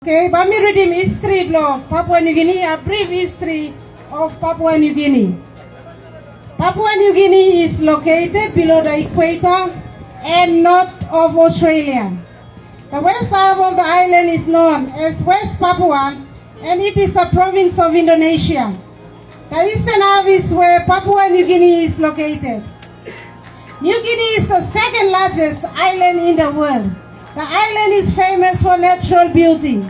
Okay, but me reading history blog, Papua New Guinea, a brief history of Papua New Guinea. Papua New Guinea is located below the equator and north of Australia. The west half of the island is known as West Papua, and it is a province of Indonesia. The eastern half is where Papua New Guinea is located. New Guinea is the second largest island in the world. The island is famous for natural beauty.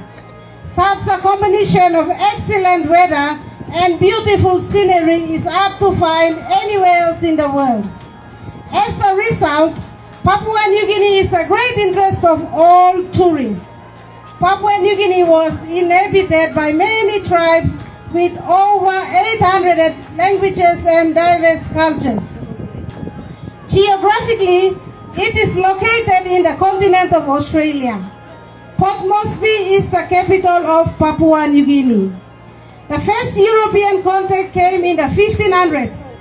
Such a combination of excellent weather and beautiful scenery is hard to find anywhere else in the world. As a result, Papua New Guinea is a great interest of all tourists. Papua New Guinea was inhabited by many tribes with over 800 languages and diverse cultures. Geographically, it is located in the continent of Australia. Port Moresby is the capital of Papua New Guinea. The first European contact came in the 1500s.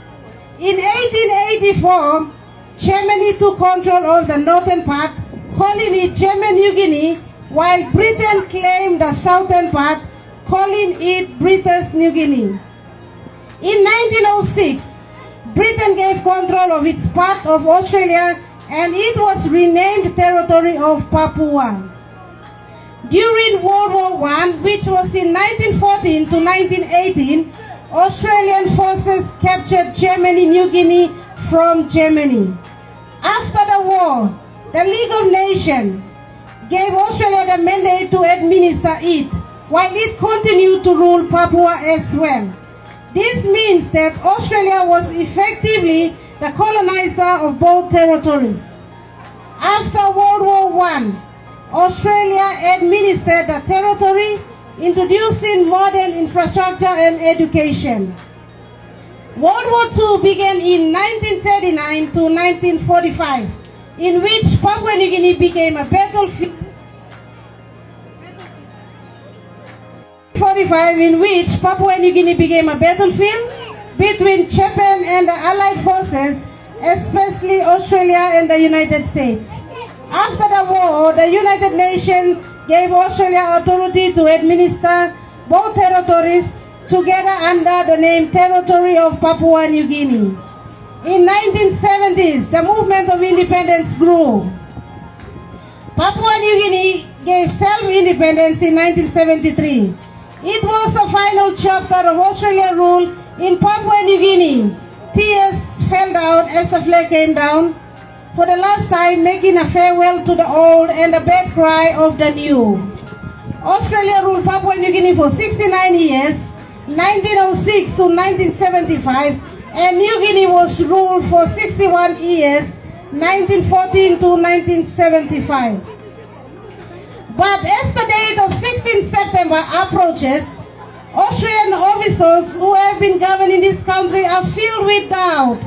In 1884, Germany took control of the northern part, calling it German New Guinea, while Britain claimed the southern part, calling it British New Guinea. In 1906, Britain gave control of its part of Australia, and it was renamed Territory of Papua. During World War I, which was in 1914 to 1918, Australian forces captured Germany New Guinea from Germany. After the war, the League of Nations gave Australia the mandate to administer it, while it continued to rule Papua as well. This means that Australia was effectively the colonizer of both territories. After World War I, Australia administered the territory, introducing modern infrastructure and education. World War II began in 1939 to 1945, in which Papua New Guinea became a battlefield. 1945, in which Papua New Guinea became a battlefield between Japan and the Allied forces, especially Australia and the United States. After the war, the United Nations gave Australia authority to administer both territories together under the name Territory of Papua New Guinea. In 1970s, the movement of independence grew. Papua New Guinea gave self-independence in 1973. It was the final chapter of Australian rule in Papua New Guinea. Tears fell down as the flag came down, for the last time making a farewell to the old and the bad cry of the new. Australia ruled Papua New Guinea for 69 years, 1906 to 1975, and New Guinea was ruled for 61 years, 1914 to 1975. But as the date of 16 September approaches, Australian officials who have been governing this country are filled with doubt.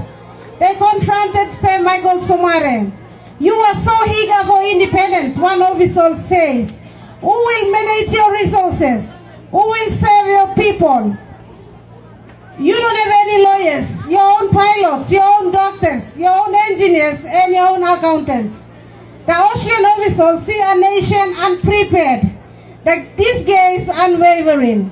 They confronted Sir Michael Somare. "You are so eager for independence," one official says. "Who will manage your resources? Who will serve your people? You don't have any lawyers, your own pilots, your own doctors, your own engineers, and your own accountants." The Australian officials see a nation unprepared. The disgaze unwavering.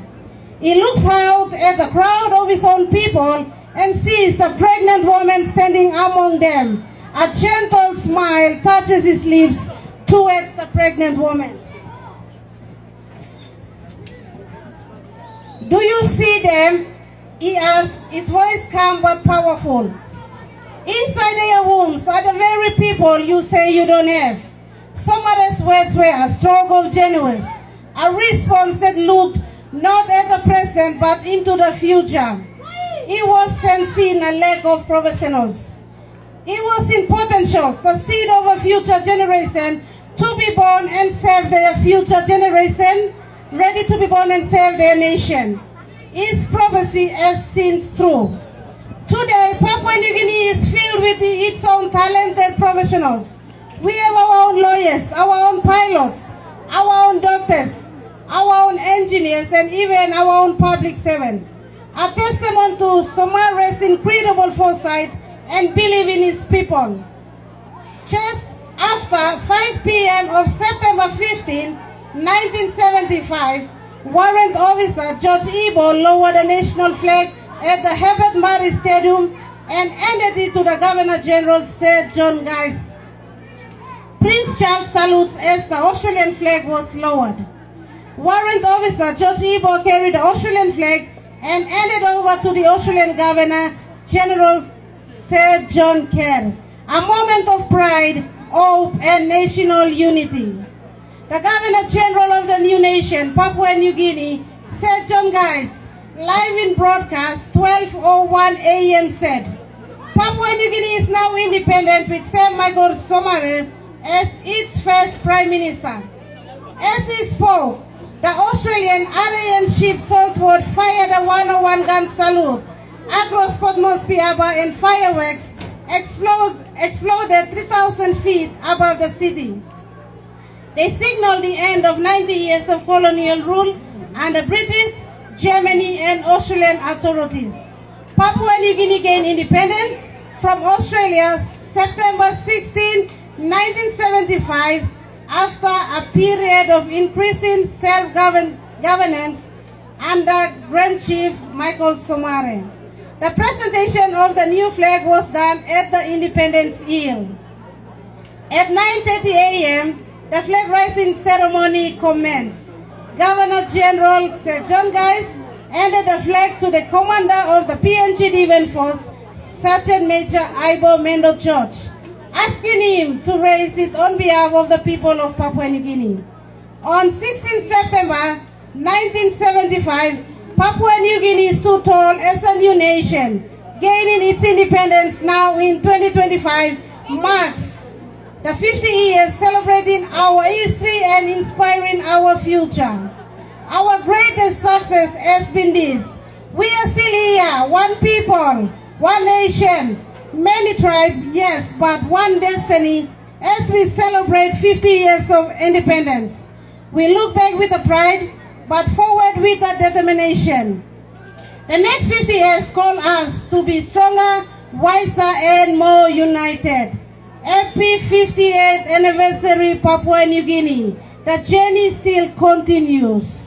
He looks out at the crowd of his own people and sees the pregnant woman standing among them. A gentle smile touches his lips towards the pregnant woman. "Do you see them?" he asked, his voice calm but powerful. "Inside their wombs are the very people you say you don't have." Somebody's words were a stroke of genius, a response that looked not at the present but into the future. It was sensing a lack of professionals. It was in potentials, the seed of a future generation to be born and serve their future generation, ready to be born and serve their nation. His prophecy has seen through. Today, Papua New Guinea is filled with its own talented professionals. We have our own lawyers, our own pilots, our own doctors, our own engineers, and even our own public servants. A testament to Somare's incredible foresight and belief in his people. Just after 5 p.m. of September 15, 1975, Warrant Officer George Ibo lowered the national flag at the Herbert Murray Stadium and handed it to the Governor General Sir John Guise. Prince Charles salutes as the Australian flag was lowered. Warrant Officer George Ibo carried the Australian flag and handed over to the Australian Governor General Sir John Kerr. A moment of pride, hope, and national unity. The Governor General of the new nation, Papua New Guinea, Sir John Guise, live in broadcast 12:01 a.m. said, Papua New Guinea is now independent with Sir Michael Somare as its first Prime Minister. As he spoke, the Australian RAN ship Saltwood fired a 101 gun salute across Port Moresby Harbour and fireworks exploded 3,000 feet above the city. They signaled the end of 90 years of colonial rule under British, Germany, and Australian authorities. Papua New Guinea gained independence from Australia September 16, 1975, after a period of increasing self-governance under Grand Chief Michael Somare. The presentation of the new flag was done at the Independence Hill. At 9:30 a.m., the flag raising ceremony commenced. Governor General Sir John Guise handed the flag to the commander of the PNG Defence Force, Sergeant Major Ibo Mendo George, asking him to raise it on behalf of the people of Papua New Guinea. On 16 September 1975, Papua New Guinea stood tall as a new nation, gaining its independence now in 2025 marks the 50 years celebrating our history and inspiring our future. Our greatest success has been this. We are still here, one people, one nation, many tribes, yes, but one destiny as we celebrate 50 years of independence. We look back with a pride, but forward with a determination. The next 50 years call us to be stronger, wiser, and more united. Happy 58th anniversary Papua New Guinea. The journey still continues.